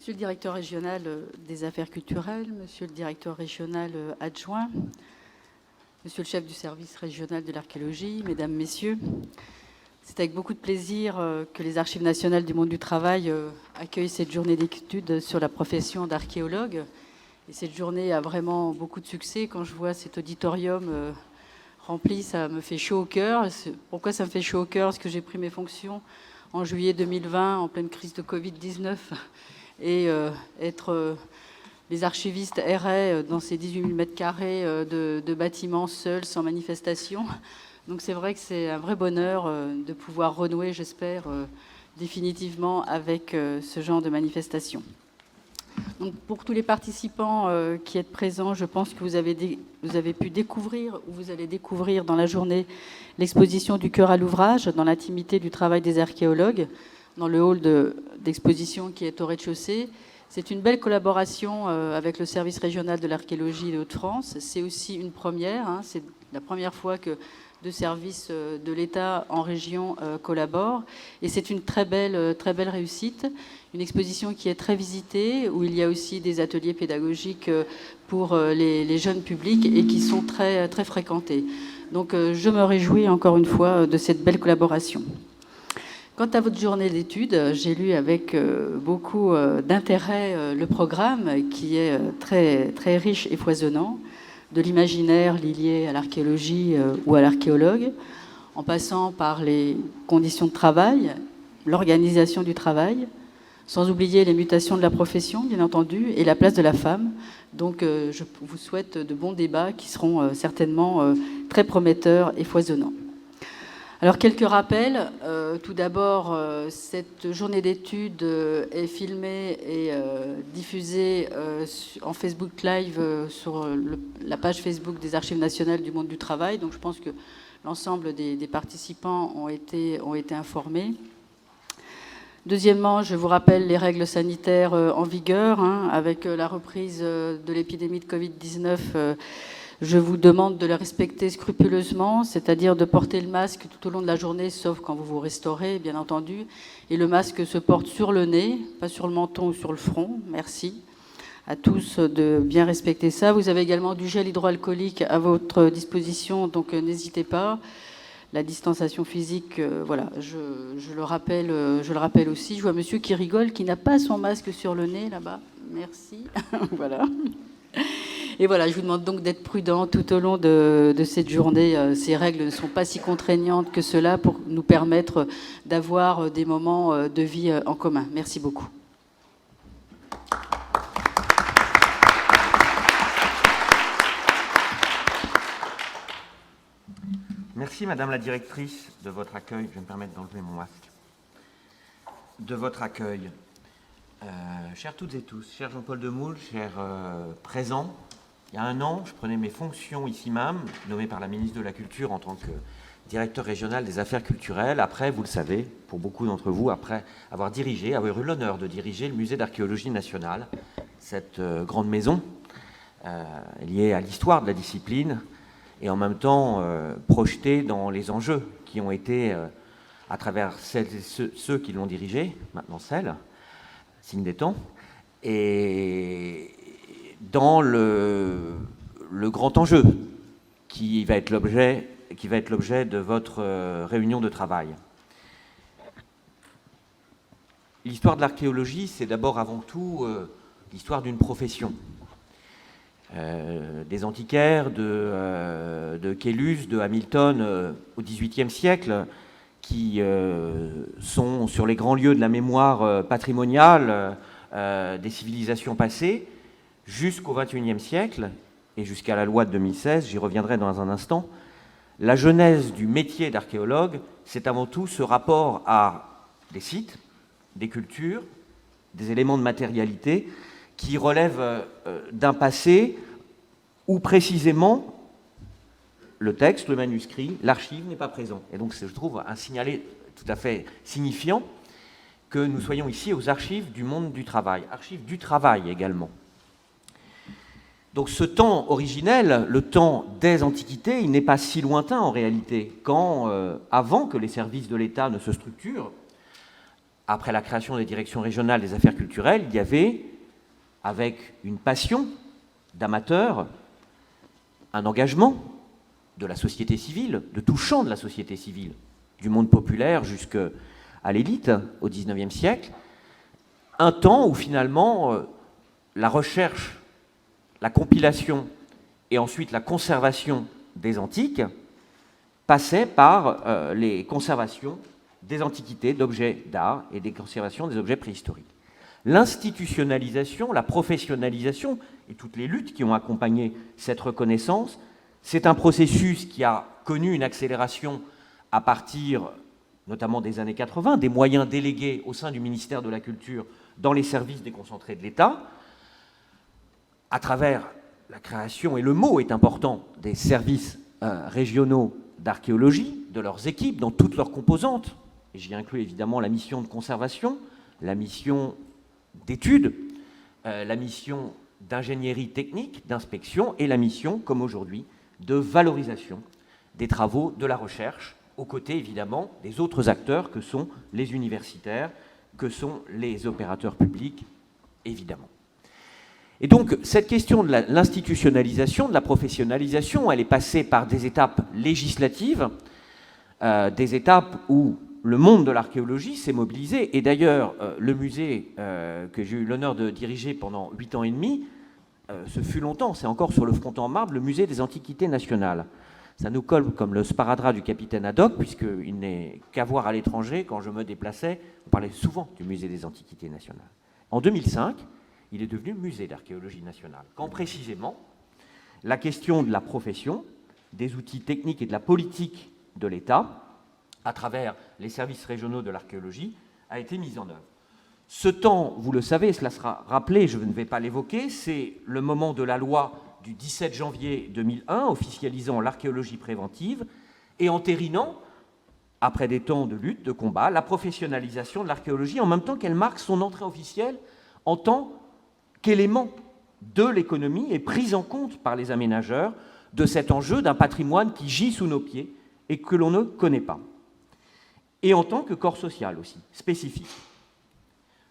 Monsieur le directeur régional des affaires culturelles, monsieur le directeur régional adjoint, monsieur le chef du service régional de l'archéologie, mesdames, messieurs, c'est avec beaucoup de plaisir que les Archives nationales du monde du travail accueillent cette journée d'études sur la profession d'archéologue. Et cette journée a vraiment beaucoup de succès. Quand je vois cet auditorium rempli, ça me fait chaud au cœur. Pourquoi ça me fait chaud au cœur? Parce que j'ai pris mes fonctions en juillet 2020, en pleine crise de Covid-19. Et les archivistes erraient dans ces 18 000 mètres carrés de bâtiments seuls, sans manifestation. Donc c'est vrai que c'est un vrai bonheur de pouvoir renouer, j'espère, définitivement avec ce genre de manifestation. Donc pour tous les participants qui êtes présents, je pense que vous avez pu découvrir, ou vous allez découvrir dans la journée, l'exposition du cœur à l'ouvrage, dans l'intimité du travail des archéologues, dans le hall d'exposition qui est au rez-de-chaussée. C'est une belle collaboration avec le service régional de l'archéologie de Hauts-de-France. C'est aussi une première, hein, c'est la première fois que deux services de l'État en région collaborent. Et c'est une très belle réussite. Une exposition qui est très visitée, où il y a aussi des ateliers pédagogiques pour les jeunes publics et qui sont très, très fréquentés. Donc je me réjouis encore une fois de cette belle collaboration. Quant à votre journée d'études, j'ai lu avec beaucoup d'intérêt le programme qui est très, très riche et foisonnant, de l'imaginaire lié à l'archéologie ou à l'archéologue, en passant par les conditions de travail, l'organisation du travail, sans oublier les mutations de la profession, bien entendu, et la place de la femme. Donc je vous souhaite de bons débats qui seront certainement très prometteurs et foisonnants. Alors, quelques rappels. Tout d'abord, cette journée d'études est filmée et diffusée en Facebook Live sur la page Facebook des Archives nationales du monde du travail. Donc, je pense que l'ensemble des participants ont été informés. Deuxièmement, je vous rappelle les règles sanitaires en vigueur. Avec la reprise de l'épidémie de Covid-19, je vous demande de les respecter scrupuleusement, c'est-à-dire de porter le masque tout au long de la journée, sauf quand vous vous restaurez, bien entendu. Et le masque se porte sur le nez, pas sur le menton ou sur le front. Merci à tous de bien respecter ça. Vous avez également du gel hydroalcoolique à votre disposition, donc n'hésitez pas. La distanciation physique, voilà, je le rappelle aussi. Je vois monsieur qui rigole, qui n'a pas son masque sur le nez, là-bas. Merci. Voilà. Et voilà, je vous demande donc d'être prudent tout au long de cette journée. Ces règles ne sont pas si contraignantes que cela pour nous permettre d'avoir des moments de vie en commun. Merci beaucoup. Merci Madame la Directrice de votre accueil. Je vais me permettre d'enlever mon masque. De votre accueil. Chers toutes et tous, cher Jean-Paul Demoule, chers présents, il y a un an, je prenais mes fonctions ici même, nommé par la ministre de la Culture en tant que directeur régional des affaires culturelles. Après, vous le savez, pour beaucoup d'entre vous, après avoir eu l'honneur de diriger le musée d'archéologie nationale, cette grande maison liée à l'histoire de la discipline et en même temps projetée dans les enjeux qui ont été, à travers celles et ceux qui l'ont dirigée, maintenant celles, signe des temps, et dans le grand enjeu qui va être l'objet de votre réunion de travail. L'histoire de l'archéologie, c'est d'abord avant tout l'histoire d'une profession. Des antiquaires, de Caylus, de Hamilton au XVIIIe siècle, qui sont sur les grands lieux de la mémoire patrimoniale des civilisations passées, jusqu'au XXIe siècle, et jusqu'à la loi de 2016, j'y reviendrai dans un instant. La genèse du métier d'archéologue, c'est avant tout ce rapport à des sites, des cultures, des éléments de matérialité qui relèvent d'un passé où précisément le texte, le manuscrit, l'archive n'est pas présent. Et donc je trouve un signal tout à fait signifiant que nous soyons ici aux archives du monde du travail, archives du travail également. Donc ce temps originel, le temps des Antiquités, il n'est pas si lointain en réalité, quand, avant que les services de l'État ne se structurent, après la création des directions régionales des affaires culturelles, il y avait, avec une passion d'amateurs, un engagement de la société civile, de tout champ de la société civile, du monde populaire jusqu'à l'élite au XIXe siècle, un temps où finalement la recherche, la compilation et ensuite la conservation des antiques passait par les conservations des antiquités, d'objets d'art et des conservations des objets préhistoriques. L'institutionnalisation, la professionnalisation et toutes les luttes qui ont accompagné cette reconnaissance, c'est un processus qui a connu une accélération à partir notamment des années 80, des moyens délégués au sein du ministère de la Culture dans les services déconcentrés de l'État, à travers la création, et le mot est important, des services régionaux d'archéologie, de leurs équipes dans toutes leurs composantes, et j'y inclus évidemment la mission de conservation, la mission d'étude, la mission d'ingénierie technique, d'inspection, et la mission, comme aujourd'hui, de valorisation des travaux de la recherche, aux côtés évidemment des autres acteurs que sont les universitaires, que sont les opérateurs publics, évidemment. Et donc, cette question de l'institutionnalisation, de la professionnalisation, elle est passée par des étapes législatives, des étapes où le monde de l'archéologie s'est mobilisé. Et d'ailleurs, le musée que j'ai eu l'honneur de diriger pendant 8 ans et demi, ce fut longtemps, c'est encore sur le fronton en marbre, le musée des Antiquités nationales. Ça nous colle comme le sparadrap du capitaine Haddock, puisqu'il n'est qu'à voir à l'étranger, quand je me déplaçais, on parlait souvent du musée des Antiquités nationales. En 2005, il est devenu musée d'archéologie nationale, quand précisément la question de la profession, des outils techniques et de la politique de l'État, à travers les services régionaux de l'archéologie, a été mise en œuvre. Ce temps, vous le savez, cela sera rappelé, je ne vais pas l'évoquer, c'est le moment de la loi du 17 janvier 2001, officialisant l'archéologie préventive et entérinant, après des temps de lutte, de combat, la professionnalisation de l'archéologie, en même temps qu'elle marque son entrée officielle en tant qu'élément de l'économie et prise en compte par les aménageurs de cet enjeu d'un patrimoine qui gît sous nos pieds et que l'on ne connaît pas. Et en tant que corps social aussi, spécifique.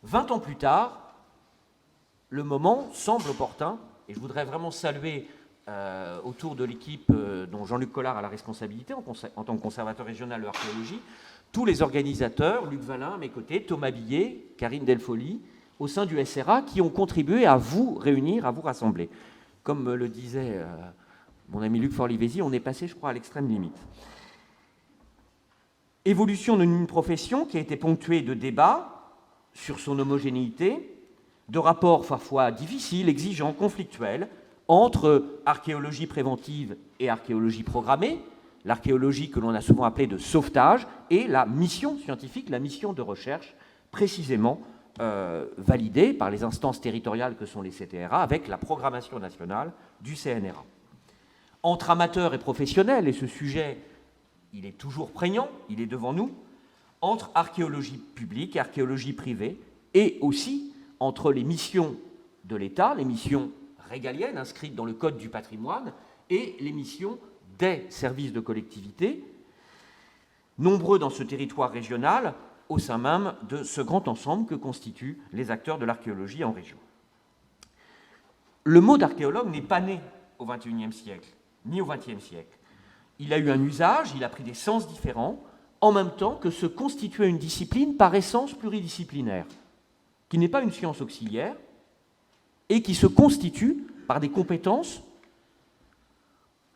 20 ans plus tard, le moment semble opportun, et je voudrais vraiment saluer autour de l'équipe dont Jean-Luc Collard a la responsabilité en tant que conservateur régional de l'archéologie, tous les organisateurs, Luc Valin à mes côtés, Thomas Billet, Karine Delfoli, au sein du SRA, qui ont contribué à vous réunir, à vous rassembler. Comme le disait mon ami Luc Forlivesi, on est passé, je crois, à l'extrême limite. Évolution d'une profession qui a été ponctuée de débats sur son homogénéité, de rapports parfois difficiles, exigeants, conflictuels, entre archéologie préventive et archéologie programmée, l'archéologie que l'on a souvent appelée de sauvetage, et la mission scientifique, la mission de recherche, précisément validée par les instances territoriales que sont les CTRA, avec la programmation nationale du CNRA. Entre amateurs et professionnels, et ce sujet, il est toujours prégnant, il est devant nous, entre archéologie publique et archéologie privée, et aussi entre les missions de l'État, les missions régaliennes inscrites dans le Code du patrimoine, et les missions des services de collectivité, nombreux dans ce territoire régional, au sein même de ce grand ensemble que constituent les acteurs de l'archéologie en région. Le mot d'archéologue n'est pas né au XXIe siècle, ni au XXe siècle. Il a eu un usage, il a pris des sens différents, en même temps que se constituait une discipline par essence pluridisciplinaire, qui n'est pas une science auxiliaire, et qui se constitue par des compétences,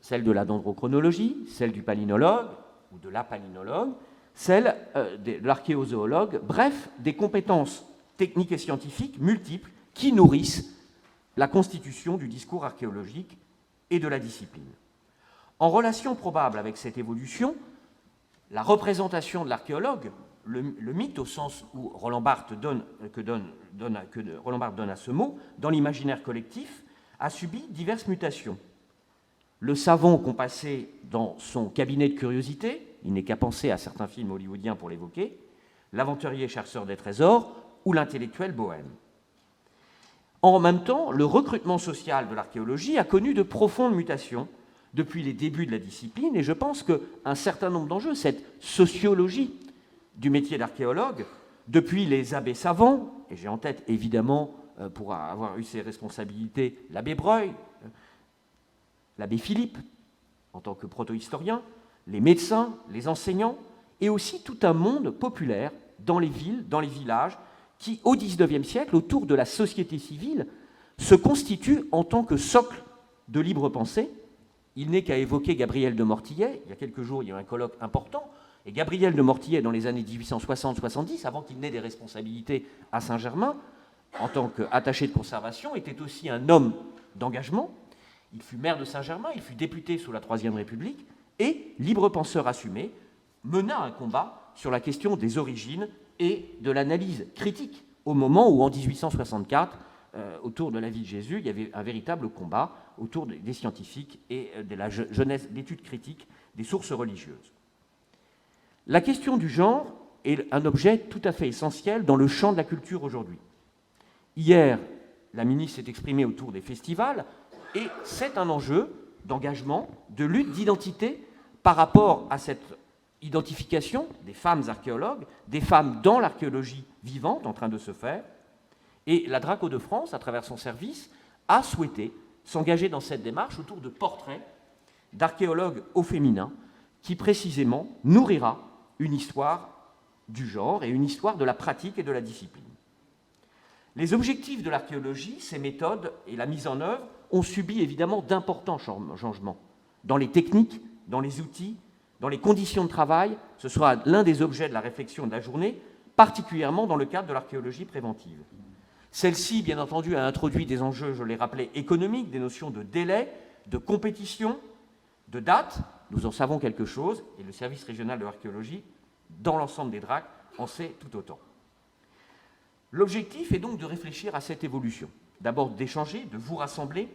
celles de la dendrochronologie, celles du palynologue, ou de la palynologue, celles de l'archéozoologue, bref, des compétences techniques et scientifiques multiples qui nourrissent la constitution du discours archéologique et de la discipline. En relation probable avec cette évolution, la représentation de l'archéologue, le mythe au sens où Roland Barthes donne à ce mot, dans l'imaginaire collectif, a subi diverses mutations. Le savant compassé dans son cabinet de curiosité, il n'est qu'à penser à certains films hollywoodiens pour l'évoquer, l'aventurier chercheur des trésors ou l'intellectuel bohème. En même temps, le recrutement social de l'archéologie a connu de profondes mutations depuis les débuts de la discipline, et je pense qu'un certain nombre d'enjeux, cette sociologie du métier d'archéologue, depuis les abbés savants, et j'ai en tête évidemment, pour avoir eu ses responsabilités, l'abbé Breuil, l'abbé Philippe, en tant que proto-historien, les médecins, les enseignants, et aussi tout un monde populaire dans les villes, dans les villages, qui, au XIXe siècle, autour de la société civile, se constitue en tant que socle de libre pensée. Il n'est qu'à évoquer Gabriel de Mortillet. Il y a quelques jours, il y a eu un colloque important. Et Gabriel de Mortillet, dans les années 1860-70, avant qu'il n'ait des responsabilités à Saint-Germain, en tant qu'attaché de conservation, était aussi un homme d'engagement. Il fut maire de Saint-Germain, il fut député sous la Troisième République, et, libre penseur assumé, mena un combat sur la question des origines et de l'analyse critique, au moment où, en 1864, autour de la vie de Jésus, il y avait un véritable combat autour des scientifiques et de la jeunesse, d'études critiques des sources religieuses. La question du genre est un objet tout à fait essentiel dans le champ de la culture aujourd'hui. Hier, la ministre s'est exprimée autour des festivals, et c'est un enjeu d'engagement, de lutte, d'identité par rapport à cette identification des femmes archéologues, des femmes dans l'archéologie vivante en train de se faire. Et la Draco de France, à travers son service, a souhaité s'engager dans cette démarche autour de portraits d'archéologues au féminin qui, précisément, nourrira une histoire du genre et une histoire de la pratique et de la discipline. Les objectifs de l'archéologie, ses méthodes et la mise en œuvre ont subi évidemment d'importants changements dans les techniques, dans les outils, dans les conditions de travail. Ce sera l'un des objets de la réflexion de la journée, particulièrement dans le cadre de l'archéologie préventive. Celle-ci, bien entendu, a introduit des enjeux, je l'ai rappelé, économiques, des notions de délai, de compétition, de date. Nous en savons quelque chose, et le service régional de l'archéologie, dans l'ensemble des DRAC, en sait tout autant. L'objectif est donc de réfléchir à cette évolution. D'abord d'échanger, de vous rassembler,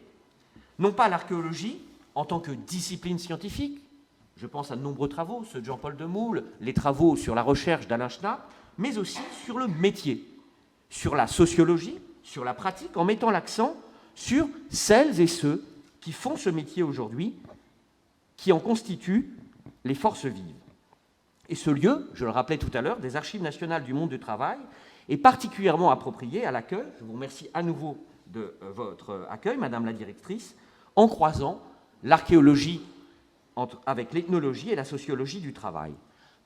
non pas l'archéologie en tant que discipline scientifique, je pense à de nombreux travaux, ceux de Jean-Paul Demoule, les travaux sur la recherche d'Alain Schnapp, mais aussi sur le métier, sur la sociologie, sur la pratique, en mettant l'accent sur celles et ceux qui font ce métier aujourd'hui, qui en constituent les forces vives. Et ce lieu, je le rappelais tout à l'heure, des Archives nationales du monde du travail, est particulièrement approprié à l'accueil. Je vous remercie à nouveau de votre accueil, Madame la directrice, en croisant l'archéologie avec l'ethnologie et la sociologie du travail.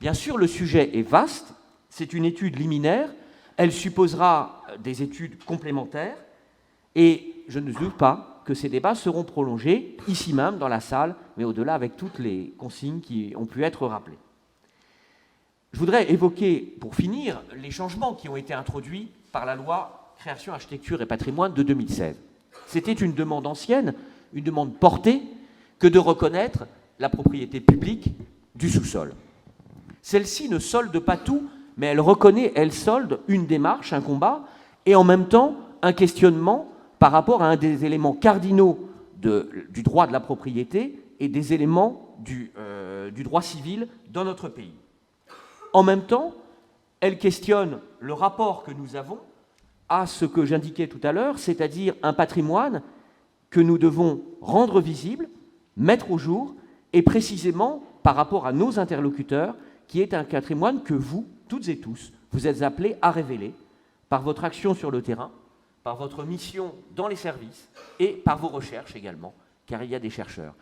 Bien sûr, le sujet est vaste, c'est une étude liminaire, elle supposera des études complémentaires, et je ne doute pas que ces débats seront prolongés, ici même, dans la salle, mais au-delà, avec toutes les consignes qui ont pu être rappelées. Je voudrais évoquer, pour finir, les changements qui ont été introduits par la loi Création, Architecture et Patrimoine de 2016. C'était une demande ancienne, une demande portée, que de reconnaître la propriété publique du sous-sol. Celle-ci ne solde pas tout, mais elle reconnaît, elle solde une démarche, un combat, et en même temps un questionnement par rapport à un des éléments cardinaux du droit de la propriété et des éléments du droit civil dans notre pays. En même temps, elle questionne le rapport que nous avons à ce que j'indiquais tout à l'heure, c'est-à-dire un patrimoine que nous devons rendre visible, mettre au jour, et précisément par rapport à nos interlocuteurs, qui est un patrimoine que vous, toutes et tous, vous êtes appelés à révéler par votre action sur le terrain, par votre mission dans les services et par vos recherches également, car il y a des chercheurs.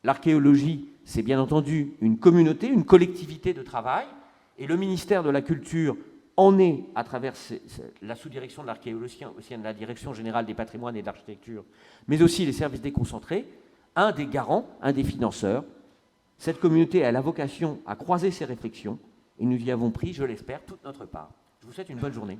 L'archéologie, c'est bien entendu une communauté, une collectivité de travail, et le ministère de la Culture en est, à travers la sous-direction de l'archéologie, aussi de la Direction générale des patrimoines et de l'architecture, mais aussi les services déconcentrés, un des garants, un des financeurs. Cette communauté a la vocation à croiser ses réflexions, et nous y avons pris, je l'espère, toute notre part. Je vous souhaite une bonne journée.